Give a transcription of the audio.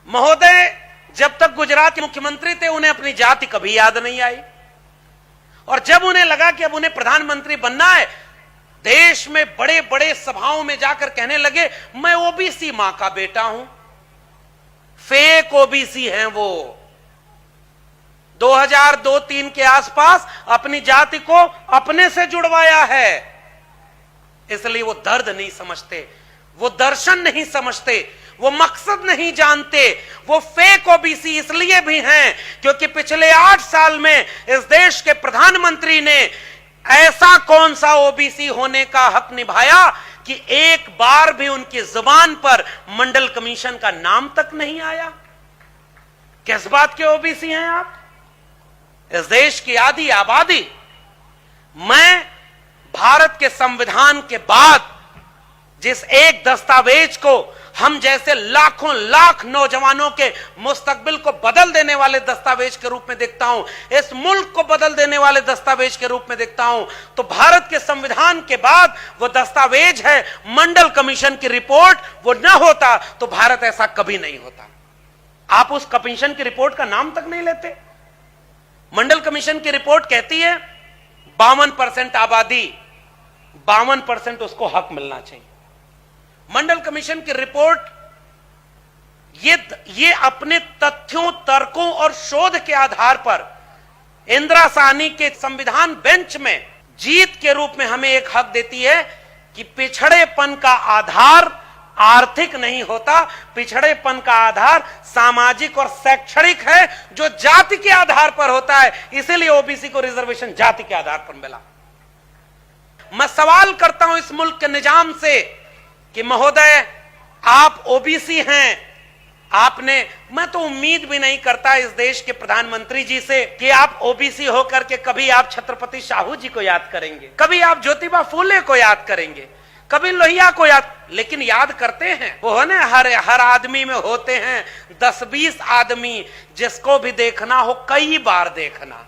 महोदय जब तक गुजरात के मुख्यमंत्री थे उन्हें अपनी जाति कभी याद नहीं आई, और जब उन्हें लगा कि अब उन्हें प्रधानमंत्री बनना है, देश में बड़े बड़े सभाओं में जाकर कहने लगे मैं ओबीसी मां का बेटा हूं। फेक ओबीसी हैं वो। 2002-3 के आसपास अपनी जाति को अपने से जुड़वाया है, इसलिए वो दर्द नहीं समझते, वो दर्शन नहीं समझते, वो मकसद नहीं जानते। वो फेक ओबीसी इसलिए भी हैं क्योंकि पिछले 8 साल में इस देश के प्रधानमंत्री ने ऐसा कौन सा ओबीसी होने का हक निभाया कि एक बार भी उनकी जुबान पर मंडल कमीशन का नाम तक नहीं आया। किस बात के ओबीसी हैं आप? इस देश की आधी आबादी, मैं भारत के संविधान के बाद जिस एक दस्तावेज को हम जैसे लाखों लाख नौजवानों के मुस्तकबिल को बदल देने वाले दस्तावेज के रूप में देखता हूं, इस मुल्क को बदल देने वाले दस्तावेज के रूप में देखता हूं, तो भारत के संविधान के बाद वो दस्तावेज है मंडल कमीशन की रिपोर्ट। वो न होता तो भारत ऐसा कभी नहीं होता। आप उस कमीशन की रिपोर्ट का नाम तक नहीं लेते। मंडल कमीशन की रिपोर्ट कहती है 52% आबादी, 52% उसको हक मिलना चाहिए। मंडल कमीशन की रिपोर्ट ये अपने तथ्यों, तर्कों और शोध के आधार पर इंदिरा साहनी के संविधान बेंच में जीत के रूप में हमें एक हक देती है कि पिछड़ेपन का आधार आर्थिक नहीं होता, पिछड़ेपन का आधार सामाजिक और शैक्षणिक है जो जाति के आधार पर होता है। इसीलिए ओबीसी को रिजर्वेशन जाति के आधार पर मिला। मैं सवाल करता हूं इस मुल्क के निजाम से कि महोदय आप ओबीसी हैं, मैं तो उम्मीद भी नहीं करता इस देश के प्रधानमंत्री जी से कि आप ओबीसी होकर के कभी आप छत्रपति शाहू जी को याद करेंगे, कभी आप ज्योतिबा फूले को याद करेंगे, कभी लोहिया को याद, लेकिन याद करते हैं वो ना हर आदमी में होते हैं 10-20 आदमी जिसको भी देखना हो कई बार देखना।